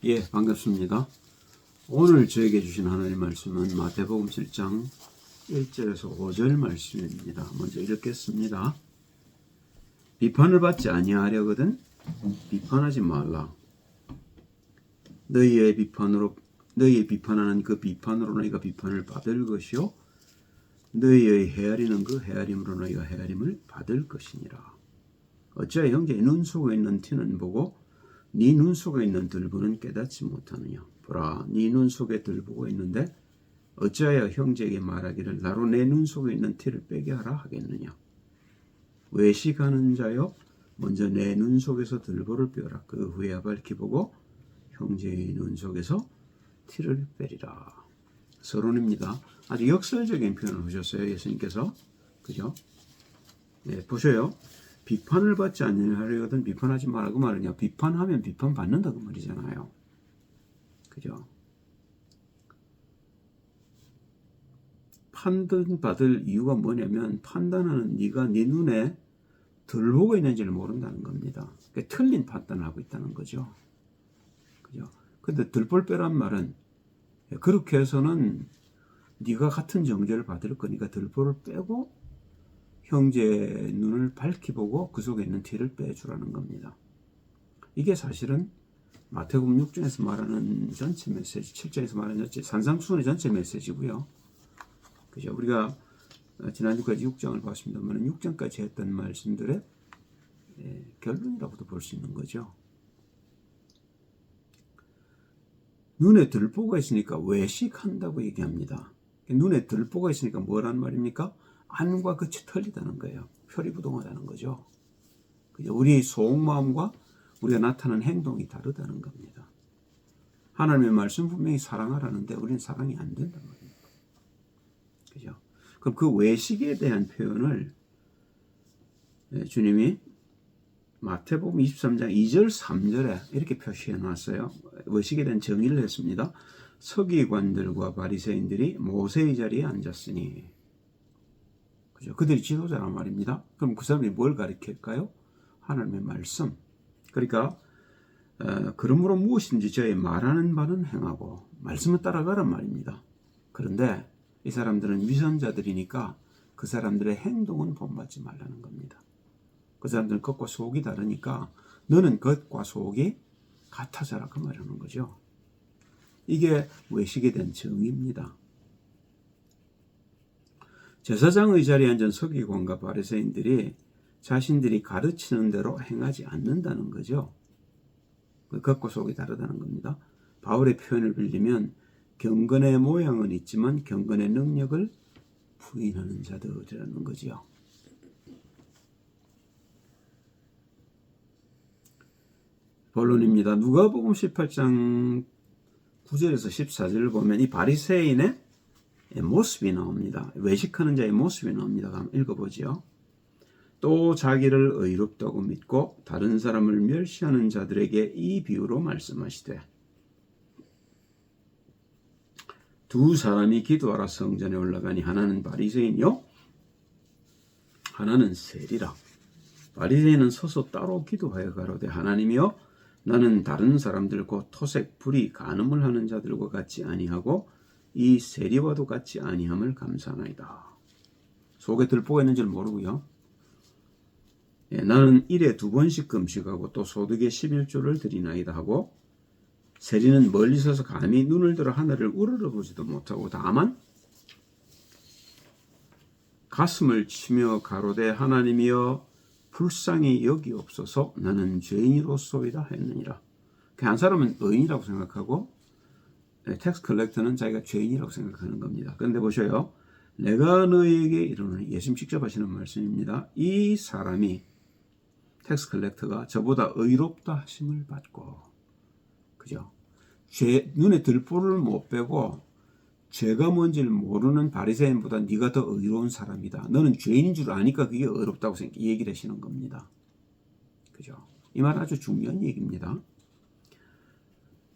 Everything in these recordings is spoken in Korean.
예, 반갑습니다. 오늘 저에게 주신 하나님의 말씀은 마태복음 7장 1절에서 5절 말씀입니다. 먼저 읽겠습니다. 비판을 받지 아니하려거든 비판하지 말라. 너희의 비판하는 그 비판으로 너희가 비판을 받을 것이요 너희의 헤아리는 그 헤아림으로 너희가 헤아림을 받을 것이니라. 어찌하여 형제의 눈 속에 있는 티는 보고 네 눈 속에 있는 들보는 깨닫지 못하느냐. 보라, 네 눈 속에 들보가 있는데 어찌하여 형제에게 말하기를 나로 내 눈 속에 있는 티를 빼게 하라 하겠느냐. 외식하는 자여, 먼저 내 눈 속에서 들보를 빼어라. 그 후에 밝히 보고 형제의 눈 속에서 티를 빼리라. 서론입니다. 아주 역설적인 표현을 하셨어요, 예수님께서. 그죠? 네, 보셔요. 비판을 받지 않으려거든 비판하지 말라고 말하냐. 비판하면 비판받는다 그 말이잖아요. 그죠? 판단받을 이유가 뭐냐면 판단하는 네가 네 눈에 들보고 있는지를 모른다는 겁니다. 그러니까 틀린 판단을 하고 있다는 거죠. 그죠? 근데 들볼 빼란 말은 그렇게 해서는 네가 같은 정죄를 받을 거니까 들보를 빼고 형제의 눈을 밝히 보고 그 속에 있는 티를 빼주라는 겁니다. 이게 사실은 마태복음 6장에서 말하는 전체 메시지, 7장에서 말하는 전체 산상수훈의 전체 메시지고요. 그죠? 우리가 지난주까지 6장을 봤습니다만 6장까지 했던 말씀들의 결론이라고도 볼 수 있는 거죠. 눈에 들보가 있으니까 외식한다고 얘기합니다. 눈에 들보가 있으니까 뭐란 말입니까? 안과 끝이 틀리다는 거예요. 표리부동하다는 거죠. 우리 속마음과 우리가 나타나는 행동이 다르다는 겁니다. 하나님의 말씀 분명히 사랑하라는데 우리는 사랑이 안 된단 말입니다. 그죠? 그럼 그 외식에 대한 표현을 주님이 마태복음 23장 2절 3절에 이렇게 표시해 놨어요. 외식에 대한 정의를 했습니다. 서기관들과 바리새인들이 모세의 자리에 앉았으니 그죠? 그들이 지도자란 말입니다. 그럼 그 사람이 뭘 가르칠까요? 하나님의 말씀. 그러니까 그러므로 무엇인지 저의 말하는 바는 행하고 말씀을 따라가란 말입니다. 그런데 이 사람들은 위선자들이니까 그 사람들의 행동은 본받지 말라는 겁니다. 그 사람들은 겉과 속이 다르니까 너는 겉과 속이 같아져라 그 말하는 거죠. 이게 외식에 대한 정의입니다. 제사장의 자리에 앉은 서기관과 바리새인들이 자신들이 가르치는 대로 행하지 않는다는 거죠. 겉과 속이 다르다는 겁니다. 바울의 표현을 빌리면 경건의 모양은 있지만 경건의 능력을 부인하는 자들이라는 거죠. 본론입니다. 누가복음 18장 9절에서 14절을 보면 이 바리새인의 모습이 나옵니다. 외식하는 자의 모습이 나옵니다. 한번 읽어보죠. 또 자기를 의롭다고 믿고 다른 사람을 멸시하는 자들에게 이 비유로 말씀하시되 두 사람이 기도하러 성전에 올라가니 하나는 바리새인이요 하나는 세리라. 바리새인은 서서 따로 기도하여 가로되 하나님이여 나는 다른 사람들 곧 토색 불의 간음을 하는 자들과 같지 아니하고 이 세리와도 같지 아니함을 감사하나이다. 속에 들보가 있는 줄 모르고요. 나는 일에 2번씩 금식하고 또 소득의 11조를 드리나이다 하고 세리는 멀리 서서 감히 눈을 들어 하늘을 우러러보지도 못하고 다만 가슴을 치며 가로되 하나님이여 불쌍히 여기옵소서 나는 죄인이로소이다 했느니라. 한 사람은 의인이라고 생각하고 텍스 컬렉터는 자기가 죄인이라고 생각하는 겁니다. 그런데 보셔요. 내가 너희에게 이르노니 예수님 직접 하시는 말씀입니다. 이 사람이 텍스 컬렉터가 저보다 의롭다 하심을 받고 그죠? 눈에 들보를 못 빼고 죄가 뭔지를 모르는 바리새인보다 네가 더 의로운 사람이다. 너는 죄인인 줄 아니까 그게 의롭다고 얘기를 하시는 겁니다. 그죠? 이 말은 아주 중요한 얘기입니다.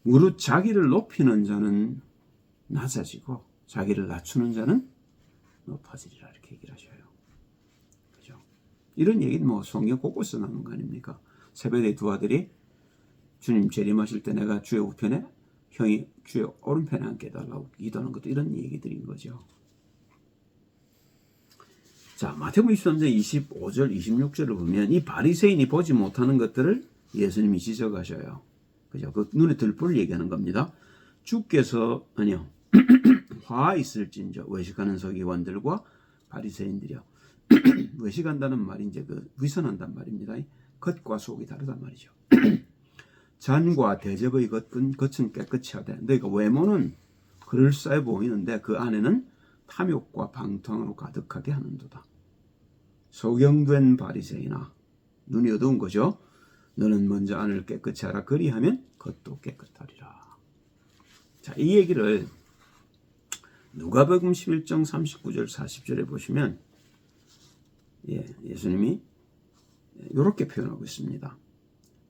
무릇 자기를 높이는 자는 낮아지고 자기를 낮추는 자는 높아지리라 이렇게 얘기를 하셔요. 그죠? 이런 얘기는 성경 곳곳에서 나오는 거 아닙니까? 세베대의 두 아들이 주님 재림하실 때 내가 주의 우편에 형이 주의 오른편에 앉게 해달라고 기도하는 것도 이런 얘기들인 거죠. 자, 마태복음 23장 25절 26절을 보면 이 바리새인이 보지 못하는 것들을 예수님이 지적하셔요. 그죠? 그 눈에 들보를 얘기하는 겁니다. 주께서 아니요 화 있을진저 외식하는 서기관들과 바리새인들이요. 외식한다는 말이 이제 그 위선한단 말입니다. 겉과 속이 다르단 말이죠. 잔과 대접의 겉은 깨끗이 하되 그러니까 외모는 그럴싸해 보이는데 그 안에는 탐욕과 방탕으로 가득하게 하는도다. 소경된 바리새인아, 눈이 어두운 거죠. 너는 먼저 안을 깨끗이 하라. 그리하면 겉도 깨끗하리라. 자, 이 얘기를 누가복음 11장 39절 40절에 보시면 예수님이 이렇게 표현하고 있습니다.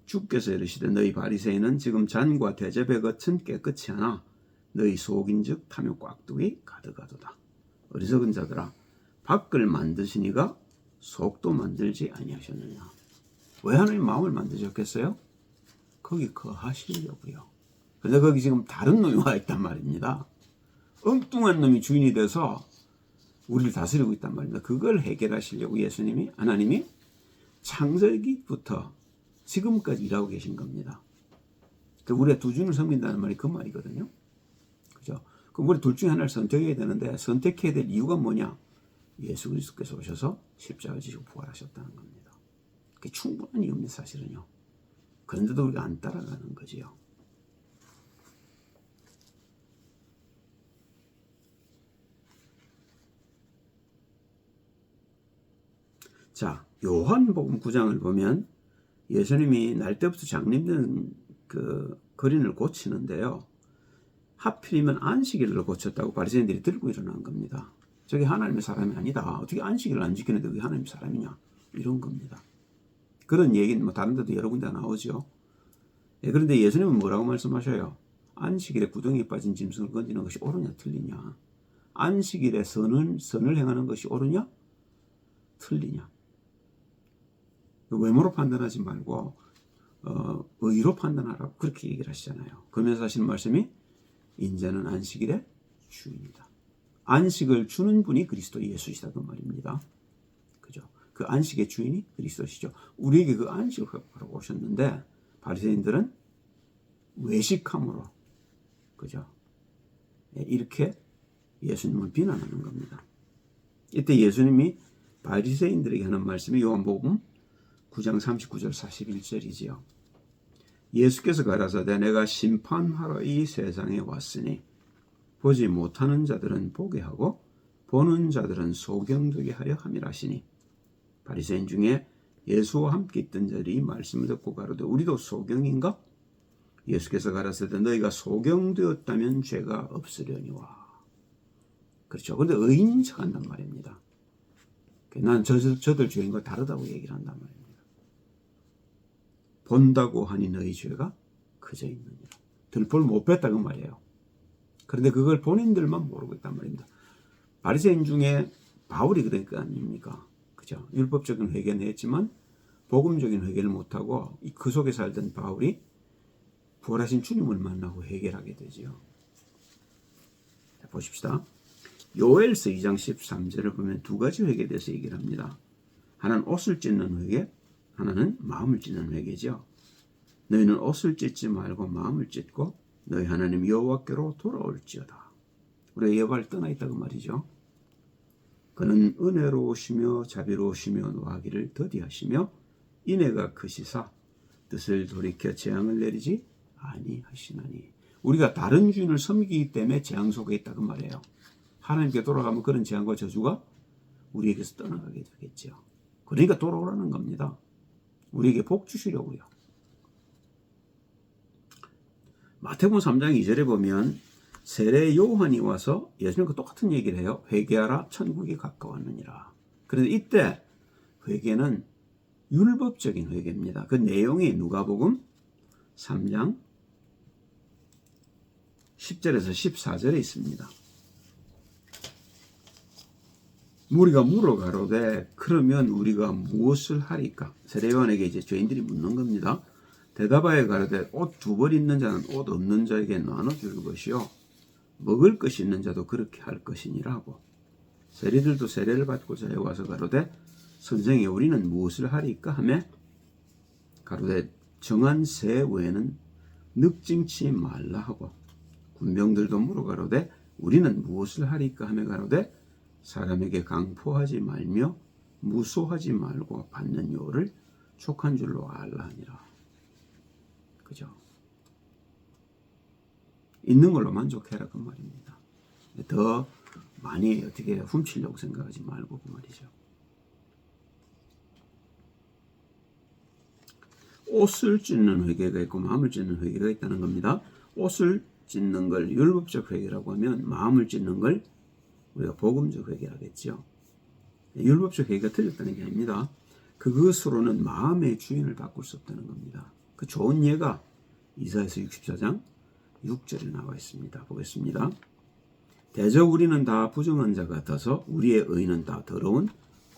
주께서 이르시되 너희 바리새인은 지금 잔과 대접의 겉은 깨끗이 하나 너희 속인즉 탐욕과 악독이 가득하도다. 어리석은 자들아, 밖을 만드시니가 속도 만들지 아니하셨느냐. 왜 하나님 마음을 만드셨겠어요? 거기 거하시려고요. 그런데 거기 지금 다른 놈이 와 있단 말입니다. 엉뚱한 놈이 주인이 돼서 우리를 다스리고 있단 말입니다. 그걸 해결하시려고 예수님이, 하나님이 창세기부터 지금까지 일하고 계신 겁니다. 우리가 두 주인을 섬긴다는 말이 그 말이거든요. 그죠? 그럼 우리 둘 중에 하나를 선택해야 되는데 선택해야 될 이유가 뭐냐? 예수 그리스도께서 오셔서 십자가 지시고 부활하셨다는 겁니다. 그게 충분한 이유입니다, 사실은요. 그런데도 우리가 안 따라가는 거지요. 자, 요한복음 9장을 보면 예수님이 날 때부터 장님된 그 거린을 고치는데요. 하필이면 안식일을 고쳤다고 바리새인들이 들고 일어난 겁니다. 저게 하나님의 사람이 아니다. 어떻게 안식일을 안 지키는데 그게 하나님의 사람이냐. 이런 겁니다. 그런 얘기는 뭐 다른 데도 여러 군데 나오죠. 그런데 예수님은 뭐라고 말씀하셔요? 안식일에 구덩이에 빠진 짐승을 건지는 것이 옳으냐 틀리냐. 안식일에 선을 행하는 것이 옳으냐 틀리냐. 외모로 판단하지 말고 의로 판단하라고 그렇게 얘기를 하시잖아요. 그러면서 하시는 말씀이 인자는 안식일의 주인이다. 안식을 주는 분이 그리스도 예수시다 그 말입니다. 그죠? 그 안식의 주인이 그리스도시죠. 우리에게 그 안식을 하라고 오셨는데 바리새인들은 외식함으로 그죠? 이렇게 예수님을 비난하는 겁니다. 이때 예수님이 바리새인들에게 하는 말씀이 요한복음 9장 39절 41절이지요. 예수께서 가라사대 내가 심판하러 이 세상에 왔으니 보지 못하는 자들은 보게 하고 보는 자들은 소경되게 하려 함이라 하시니 바리새인 중에 예수와 함께 있던 자들이 이 말씀을 듣고 가로되 우리도 소경인가? 예수께서 가라사대 너희가 소경되었다면 죄가 없으려니와. 그렇죠. 그런데 의인인 척한단 말입니다. 난 저들 죄인과 다르다고 얘기를 한단 말입니다. 본다고 하니 너희 죄가 그저 있느니라. 들보를 못 뺐다 그 말이에요. 그런데 그걸 본인들만 모르고 있단 말입니다. 바리새인 중에 바울이 그러니까 아닙니까? 그죠? 율법적인 회개는 했지만 복음적인 회개를 못하고 그 속에 살던 바울이 부활하신 주님을 만나고 회개하게 되지요. 자, 보십시다. 요엘서 2장 13절을 보면 두 가지 회개에 대해서 얘기를 합니다. 하나는 옷을 찢는 회개, 하나는 마음을 찢는 회개죠. 너희는 옷을 찢지 말고 마음을 찢고 너희 하나님 여호와께로 돌아올지어다. 우리가 여호와를 떠나 있다고 말이죠. 그는 은혜로우시며 자비로우시며 노하기를 더디하시며 인애가 크시사 뜻을 돌이켜 재앙을 내리지 아니하시나니. 우리가 다른 주인을 섬기기 때문에 재앙 속에 있다고 말해요. 하나님께 돌아가면 그런 재앙과 저주가 우리에게서 떠나가게 되겠죠. 그러니까 돌아오라는 겁니다. 우리에게 복 주시려고요. 마태복음 3장 2절에 보면 세례 요한이 와서 예수님과 똑같은 얘기를 해요. 회개하라 천국이 가까웠느니라. 그런데 이때 회개는 율법적인 회개입니다. 그 내용이 누가복음 3장 10절에서 14절에 있습니다. 무리가 물어가로되 그러면 우리가 무엇을 하리까? 세례 요한에게 이제 죄인들이 묻는 겁니다. 대답하여 가로되 옷 두 벌 있는 자는 옷 없는 자에게 나눠줄 것이요 먹을 것이 있는 자도 그렇게 할 것이니라고. 세리들도 세례를 받고자 해 와서 가로되 선생이 우리는 무엇을 하리까 하며 가로되 정한 새 외에는 늑징치 말라 하고 군병들도 물어 가로되 우리는 무엇을 하리까 하며 가로되 사람에게 강포하지 말며 무소하지 말고 받는 요를 촉한 줄로 알라 하니라. 그죠? 있는 걸로 만족해라 그 말입니다. 더 많이 어떻게 훔치려고 생각하지 말고 그 말이죠. 옷을 찢는 회개가 있고 마음을 찢는 회개가 있다는 겁니다. 옷을 찢는 걸 율법적 회개라고 하면 마음을 찢는 걸 우리가 복음적 회개라겠죠. 율법적 회개가 틀렸다는 게 아닙니다. 그것으로는 마음의 주인을 바꿀 수 없다는 겁니다. 그 좋은 예가 이사야서 64장 6절에 나와 있습니다. 보겠습니다. 대저 우리는 다 부정한 자 같아서 우리의 의는 다 더러운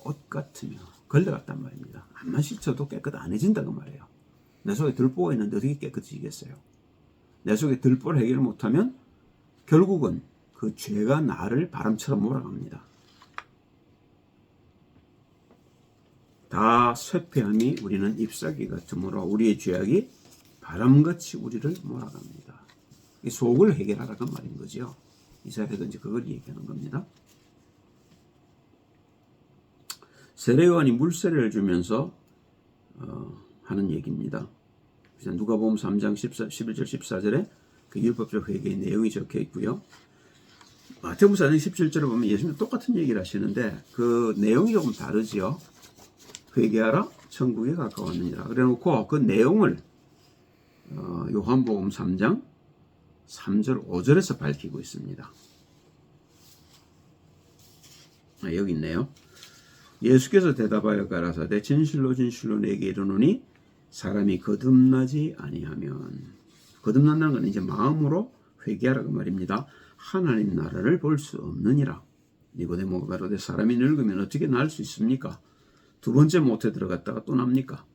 옷 같으며 걸레같단 말입니다. 암만 씻어도 깨끗 안 해진다고 말해요. 내 속에 들보가 있는데 어떻게 깨끗해지겠어요? 내 속에 들보를 해결 못하면 결국은 그 죄가 나를 바람처럼 몰아갑니다. 다 쇠폐함이 우리는 잎사귀 같으므로 우리의 죄악이 바람같이 우리를 몰아갑니다. 이 속을 해결하라는 말인 거죠. 이사야도 이제 그걸 얘기하는 겁니다. 세례요한이 물세례를 주면서 하는 얘기입니다. 누가복음 3장 11절 14절에 그 율법적 회개의 내용이 적혀 있고요. 마태복음 4장 17절에 보면 예수님 똑같은 얘기를 하시는데 그 내용이 조금 다르지요. 회개하라 천국에 가까웠느니라. 그래놓고 그 내용을 요한복음 3장 3절 5절에서 밝히고 있습니다. 여기 있네요. 예수께서 대답하여 가라사대 진실로 진실로 내게 이르노니 사람이 거듭나지 아니하면, 거듭난다는 건 이제 마음으로 회개하라고 말입니다. 하나님 나라를 볼 수 없느니라. 니고데모가 가로되 사람이 늙으면 어떻게 날 수 있습니까? 두 번째 못에 들어갔다가 또 납니까?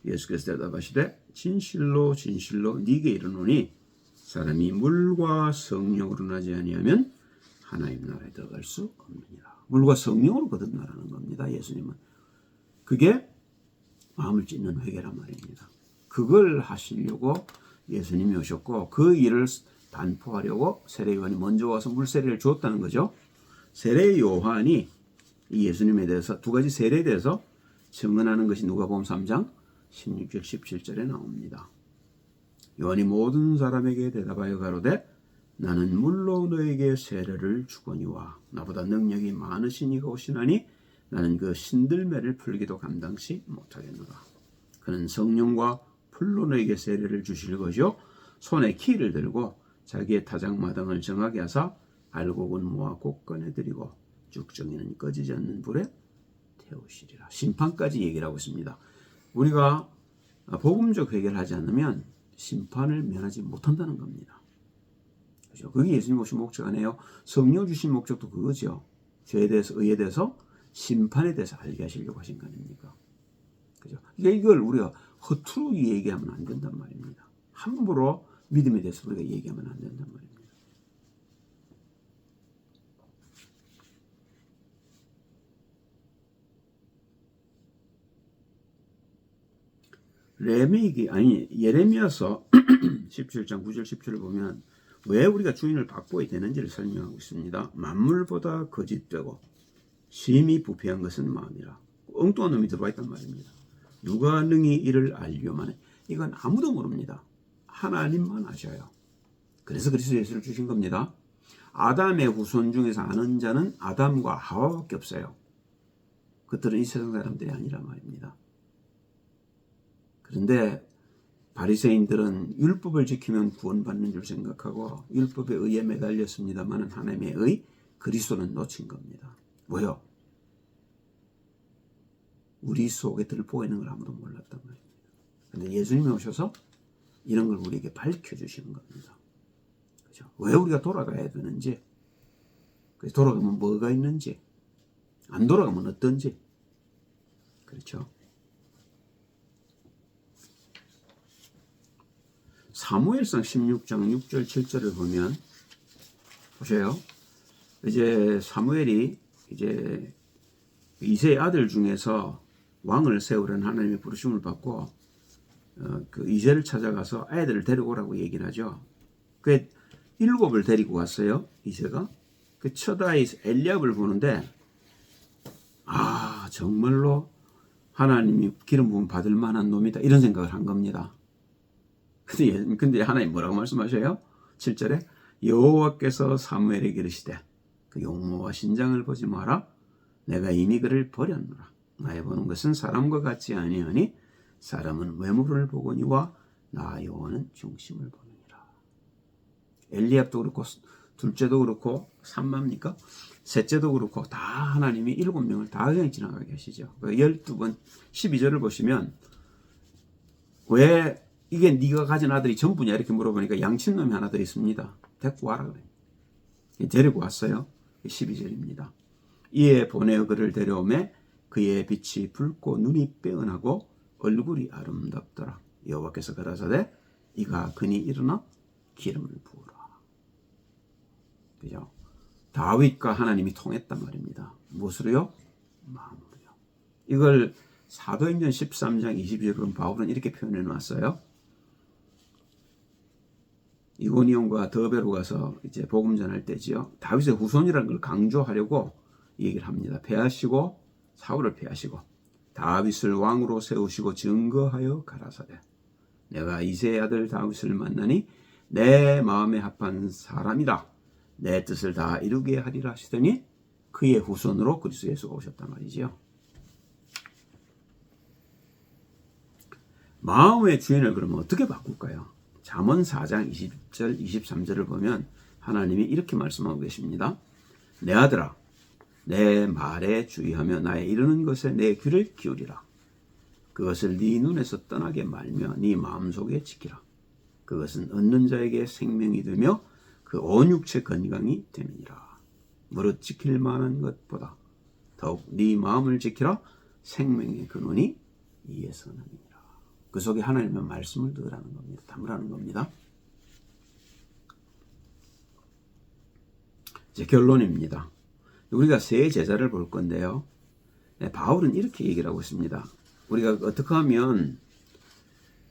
예수께서 대답하시되 진실로 진실로 네게 이르노니 사람이 물과 성령으로 나지 아니하면 하나님 나라에 들어갈 수 없느니라. 물과 성령으로 거듭나라는 겁니다. 예수님은. 그게 마음을 찢는 회개란 말입니다. 그걸 하시려고 예수님이 오셨고 그 일을 반포하려고 세례요한이 먼저 와서 물세례를 주었다는 거죠. 세례요한이 이 예수님에 대해서 두 가지 세례에 대해서 증언하는 것이 누가복음 3장 16절 17절에 나옵니다. 요한이 모든 사람에게 대답하여 가로되 나는 물로 너에게 세례를 주거니와 나보다 능력이 많으신 이가 오시나니 나는 그 신들매를 풀기도 감당치 못하겠노라. 그는 성령과 풀로 너에게 세례를 주실 것이요 손에 키를 들고 자기의 타작마당을 정하게 하사 알곡은 모아 곳간에 들이고 쭉정이는 꺼지지 않는 불에 태우시리라. 심판까지 얘기를 하고 있습니다. 우리가 복음적 회개를 하지 않으면 심판을 면하지 못한다는 겁니다. 그렇죠? 그게 예수님 오신 목적 아니에요. 성령 주신 목적도 그거죠. 죄에 대해서, 의에 대해서, 심판에 대해서 알게 하시려고 하신 거 아닙니까? 그죠? 이걸 우리가 허투루 얘기하면 안 된단 말입니다. 함부로 믿음에 대해서 우리가 얘기하면 안 된단 말입니다. 예레미야서 17장 9절 10절을 보면 왜 우리가 주인을 바꿔야 되는지를 설명하고 있습니다. 만물보다 거짓되고 심히 부패한 것은 마음이라. 엉뚱한 놈이 들어와 있단 말입니다. 누가 능히 이를 알려마네. 이건 아무도 모릅니다. 하나님만 아셔요. 그래서 그리스도 예수를 주신 겁니다. 아담의 후손 중에서 아는 자는 아담과 하와밖에 없어요. 그들은 이 세상 사람들이 아니란 말입니다. 그런데 바리새인들은 율법을 지키면 구원받는 줄 생각하고 율법에 의해 매달렸습니다만 하나님의 의 그리스도는 놓친 겁니다. 뭐요? 우리 속에 들보가 있는 걸 아무도 몰랐단 말입니다. 그런데 예수님이 오셔서 이런 걸 우리에게 밝혀주시는 겁니다. 그렇죠? 왜 우리가 돌아가야 되는지, 돌아가면 뭐가 있는지, 안 돌아가면 어떤지, 그렇죠? 사무엘상 16장 6절 7절을 보면 보세요. 이제 사무엘이 이제 이새의 아들 중에서 왕을 세우려는 하나님의 부르심을 받고 그 이새를 찾아가서 아이들을 데리고 오라고 얘기를 하죠. 그 7을 데리고 왔어요. 이새가. 그 첫 아이 엘리압을 보는데 정말로 하나님이 기름 부음 받을 만한 놈이다 이런 생각을 한 겁니다. 근데 하나님 뭐라고 말씀하셔요? 7절에 여호와께서 사무엘에게 이르시되 그 용모와 신장을 보지 마라. 내가 이미 그를 버렸노라. 나의 보는 것은 사람과 같지 아니하니 사람은 외모를 보거니와 나 여호와는 중심을 보느니라. 엘리압도 그렇고 둘째도 그렇고 삼마입니까? 셋째도 그렇고 다 하나님이 7명을 다 그냥 지나가게 하시죠. 12번 12절을 보시면 왜 이게 네가 가진 아들이 전부냐 이렇게 물어보니까 양친놈이 하나 더 있습니다. 데리고 와라 그래요. 데리고 왔어요. 12절입니다. 이에 보내어 그를 데려오매 그의 빛이 붉고 눈이 빼어나고 얼굴이 아름답더라. 여호와께서 가라사대 이가 그니 일어나 기름을 부으라. 그죠? 다윗과 하나님이 통했단 말입니다. 무엇으로요? 마음으로요. 이걸 사도행전 13장 22절은 바울은 이렇게 표현해 놨어요. 이고니온과 더베로 가서 이제 복음 전할 때지요. 다윗의 후손이라는 걸 강조하려고 얘기를 합니다. 패하시고 사울을 패하시고 다윗을 왕으로 세우시고 증거하여 가라사대 내가 이새의 아들 다윗을 만나니 내 마음에 합한 사람이라 내 뜻을 다 이루게 하리라 하시더니 그의 후손으로 그리스도 예수가 오셨단 말이지요. 마음의 주인을 그러면 어떻게 바꿀까요? 잠언 4장 20절 23절을 보면 하나님이 이렇게 말씀하고 계십니다. 내 아들아 내 말에 주의하며 나의 이르는 것에 내 귀를 기울이라. 그것을 네 눈에서 떠나게 말며 네 마음속에 지키라. 그것은 얻는 자에게 생명이 되며 그 온 육체 건강이 됨이니라. 무릇 지킬 만한 것보다 더욱 네 마음을 지키라. 생명의 근원이 이에서 나니라. 그 속에 하나님의 말씀을 넣으라는 겁니다. 담으라는 겁니다. 이제 결론입니다. 우리가 세 제자를 볼 건데요. 바울은 이렇게 얘기를 하고 있습니다. 우리가 어떻게 하면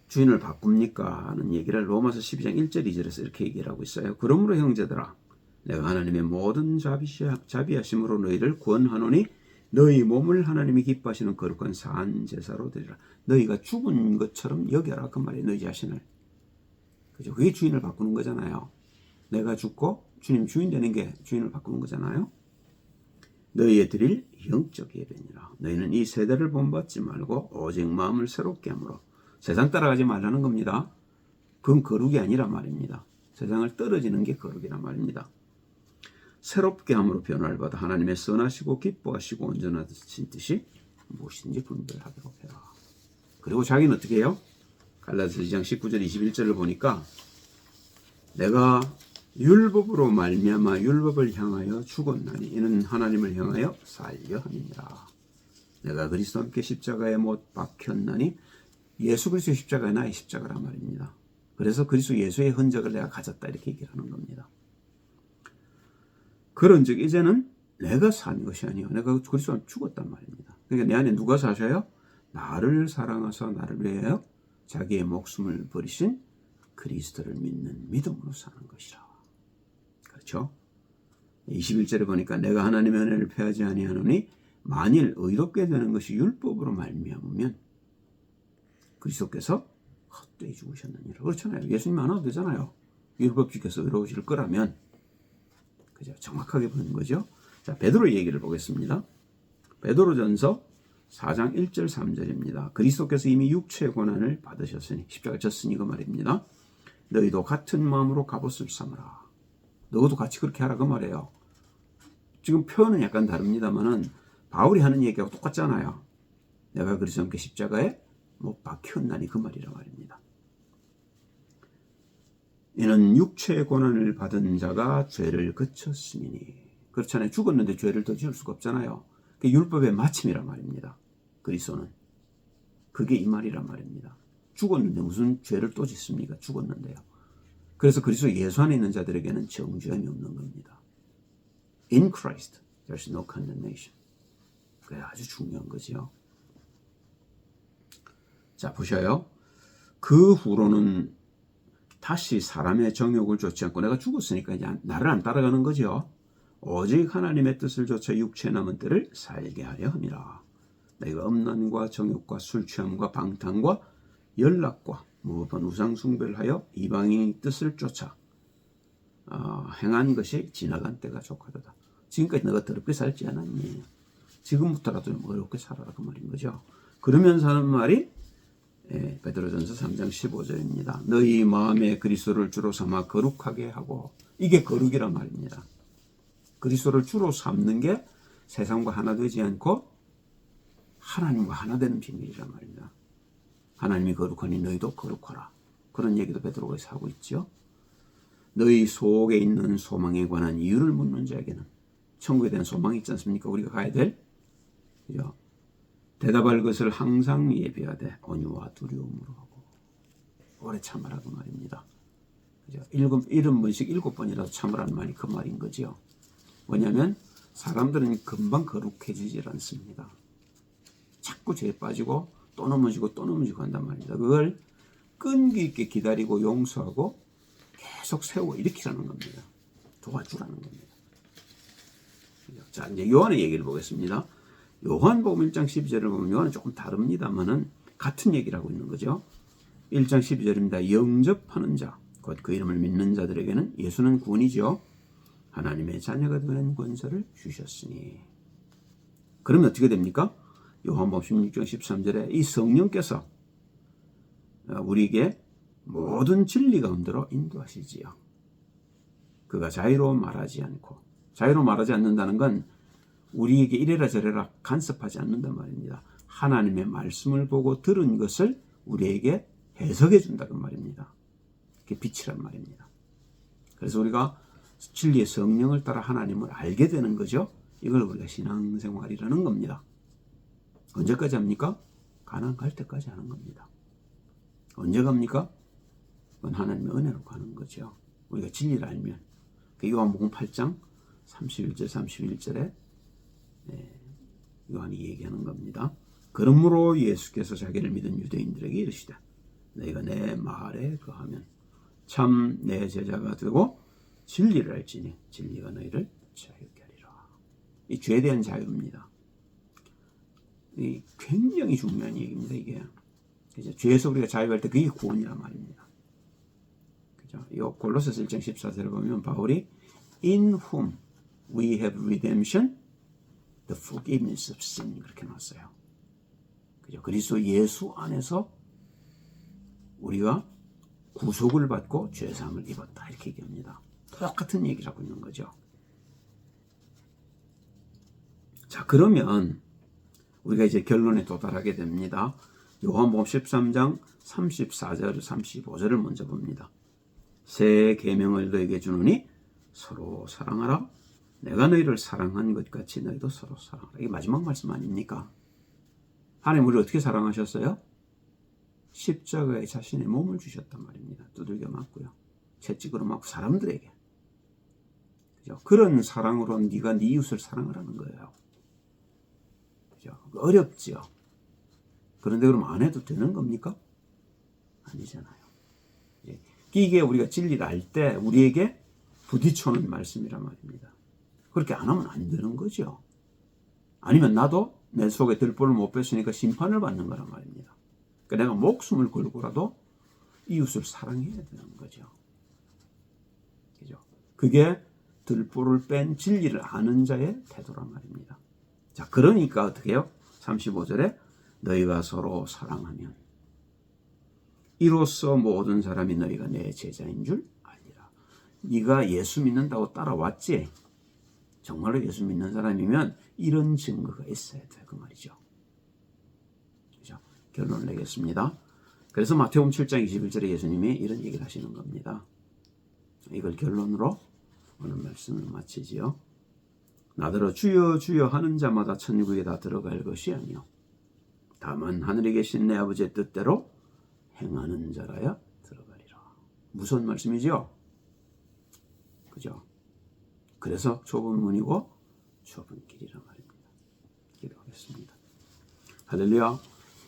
주인을 바꿉니까? 하는 얘기를 로마서 12장 1절 2절에서 이렇게 얘기를 하고 있어요. 그러므로 형제들아 내가 하나님의 모든 자비하심으로 너희를 구원하노니 너희 몸을 하나님이 기뻐하시는 거룩한 산 제사로 드리라. 너희가 죽은 것처럼 여겨라 그 말이에요. 너희 자신을. 그죠? 그게 주인을 바꾸는 거잖아요. 내가 죽고 주님 주인 되는 게 주인을 바꾸는 거잖아요. 너희에 드릴 영적 예배니라. 너희는 이 세대를 본받지 말고 오직 마음을 새롭게 함으로 세상 따라가지 말라는 겁니다. 그건 거룩이 아니란 말입니다. 세상을 떨어지는 게 거룩이란 말입니다. 새롭게 함으로 변화를 받아 하나님의 선하시고 기뻐하시고 온전하신 뜻이 무엇인지 분별하도록 해라. 그리고 자기는 어떻게 해요? 갈라디아서 2장 19절 21절을 보니까 내가 율법으로 말미암아 율법을 향하여 죽었나니 이는 하나님을 향하여 살려 함이니라. 내가 그리스도와 함께 십자가에 못 박혔나니 예수 그리스도의 십자가가 나의 십자가란 말입니다. 그래서 그리스도 예수의 흔적을 내가 가졌다 이렇게 얘기를 하는 겁니다. 그런즉 이제는 내가 산 것이 아니요 내가 그리스도와 죽었단 말입니다. 그러니까 내 안에 누가 사셔요? 나를 사랑하사 나를 위하여 자기의 목숨을 버리신 그리스도를 믿는 믿음으로 사는 것이라. 그렇죠? 21절에 보니까 내가 하나님의 은혜를 패하지 아니하노니 만일 의롭게 되는 것이 율법으로 말미암으면 그리스도께서 헛되이 죽으셨느니라. 그렇잖아요. 예수님 안 와도 되잖아요. 율법 지켜서 의로우실 거라면. 그죠? 정확하게 보는 거죠. 자, 베드로 얘기를 보겠습니다. 베드로전서 4장 1절 3절입니다. 그리스도께서 이미 육체의 고난을 받으셨으니 십자가 졌으니 그 말입니다. 너희도 같은 마음으로 갑옷을 삼으라. 너희도 같이 그렇게 하라 그 말이에요. 지금 표현은 약간 다릅니다만은 바울이 하는 얘기하고 똑같잖아요. 내가 그리스도와 함께 십자가에 못 박혔나니 그 말이라 말입니다. 이는 육체의 고난을 받은 자가 죄를 그쳤으니 그렇잖아요. 죽었는데 죄를 더 지을 수가 없잖아요. 그게 율법의 마침이란 말입니다. 그리스도는 그게 이 말이란 말입니다. 죽었는데 무슨 죄를 또 짓습니까? 죽었는데요. 그래서 그리스도 예수 안에 있는 자들에게는 정죄함이 없는 겁니다. In Christ, there's no condemnation. 그게 아주 중요한 거죠. 자, 보셔요. 그 후로는 다시 사람의 정욕을 좇지 않고 내가 죽었으니까 이제 나를 안 따라가는 거죠. 오직 하나님의 뜻을 좇아 육체에 남은 때를 살게 하려 함이라. 내가 음란과 정욕과 술 취함과 방탕과 연락과 무법한 우상 숭배를 하여 이방인의 뜻을 쫓아 행한 것이 지나간 때가 족하도다. 지금까지 내가 더럽게 살지 않았니? 지금부터라도 좀 어렵게 살아라 그 말인 거죠. 그러면서 하는 말이 베드로전서 3장 15절입니다. 너희 마음에 그리스도를 주로 삼아 거룩하게 하고, 이게 거룩이란 말입니다. 그리스도를 주로 삼는 게 세상과 하나 되지 않고 하나님과 하나 되는 비밀이란 말입니다. 하나님이 거룩하니 너희도 거룩하라. 그런 얘기도 베드로에서 하고 있죠. 너희 속에 있는 소망에 관한 이유를 묻는 자에게는 천국에 대한 소망이 있지 않습니까? 우리가 가야 될, 그죠? 대답할 것을 항상 예비하되 온유와 두려움으로 하고 오래 참으라고 말입니다. 그죠? 70번씩 7번이라도 참으라는 말이 그 말인 거죠. 뭐냐면 사람들은 금방 거룩해지질 않습니다. 자꾸 죄에 빠지고 또 넘어지고 또 넘어지고 한단 말입니다. 그걸 끈기 있게 기다리고 용서하고 계속 세우고 일으키라는 겁니다. 도와주라는 겁니다. 자, 이제 요한의 얘기를 보겠습니다. 요한복음 1장 12절을 보면 요한은 조금 다릅니다만은 같은 얘기를 하고 있는 거죠. 1장 12절입니다. 영접하는 자, 곧 그 이름을 믿는 자들에게는 예수는 구원이죠. 하나님의 자녀가 되는 권세를 주셨으니. 그러면 어떻게 됩니까? 요한복음 16장 13절에 이 성령께서 우리에게 모든 진리 가운데로 인도하시지요. 그가 자유로 말하지 않고, 자유로 말하지 않는다는 건 우리에게 이래라 저래라 간섭하지 않는단 말입니다. 하나님의 말씀을 보고 들은 것을 우리에게 해석해 준다는 말입니다. 그게 빛이란 말입니다. 그래서 우리가 진리의 성령을 따라 하나님을 알게 되는 거죠. 이걸 우리가 신앙생활이라는 겁니다. 언제까지 합니까? 가나안 갈 때까지 하는 겁니다. 언제 갑니까? 그건 하나님의 은혜로 가는 거죠. 우리가 진리를 알면. 요한복음 8장 31절 31절에 요한이 얘기하는 겁니다. 그러므로 예수께서 자기를 믿은 유대인들에게 이르시되 너희가 내 말에 거하면 참 내 제자가 되고 진리를 알지니 진리가 너희를 자유케 하리라. 이 죄에 대한 자유입니다. 이 굉장히 중요한 얘기입니다. 이게 그죠? 죄에서 우리가 자유할 때 그게 구원이란 말입니다. 그죠? 이 골로새서 1장 14절에 보면 바울이 In whom we have redemption, the forgiveness of sin 그렇게 놨어요. 그죠? 그리스도 예수 안에서 우리가 구속을 받고 죄사함을 입었다 이렇게 얘기합니다. 똑같은 얘기를 하고 있는 거죠. 자, 그러면 우리가 이제 결론에 도달하게 됩니다. 요한복음 13장 34절 35절을 먼저 봅니다. 새 계명을 너에게 주노니 서로 사랑하라. 내가 너희를 사랑한 것 같이 너희도 서로 사랑하라. 이게 마지막 말씀 아닙니까? 하나님 우리를 어떻게 사랑하셨어요? 십자가에 자신의 몸을 주셨단 말입니다. 두들겨 맞고요. 채찍으로 맞고 사람들에게. 그죠? 그런 사랑으로 네가 네 이웃을 사랑하라는 거예요. 그죠? 어렵지요. 그런데 그럼 안 해도 되는 겁니까? 아니잖아요. 이게 우리가 진리를 알 때 우리에게 부딪혀오는 말씀이란 말입니다. 그렇게 안 하면 안 되는 거죠. 아니면 나도 내 속에 들보를 못 뺐으니까 심판을 받는 거란 말입니다. 그러니까 내가 목숨을 걸고라도 이웃을 사랑해야 되는 거죠. 그죠? 그게 들보를 뺀 진리를 아는 자의 태도란 말입니다. 자, 그러니까 어떻게 해요? 35절에 너희가 서로 사랑하면 이로써 모든 사람이 너희가 내 제자인 줄 알리라. 네가 예수 믿는다고 따라왔지? 정말로 예수 믿는 사람이면 이런 증거가 있어야 돼. 그 말이죠. 그죠? 결론을 내겠습니다. 그래서 마태복음 7장 21절에 예수님이 이런 얘기를 하시는 겁니다. 이걸 결론으로 오늘 말씀을 마치지요. 나더러 주여 주여 하는 자마다 천국에 다 들어갈 것이 아니요 다만 하늘에 계신 내 아버지의 뜻대로 행하는 자라야 들어가리라. 무서운 말씀이죠? 그죠? 그래서 좁은 문이고 좁은 길이란 말입니다. 기도하겠습니다. 할렐루야.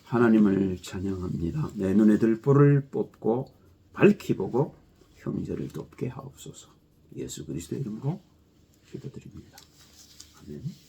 하나님을 찬양합니다. 내 눈에 들보를 뽑고 밝히 보고 형제를 돕게 하옵소서. 예수 그리스도의 이름으로 기도드립니다. 아멘.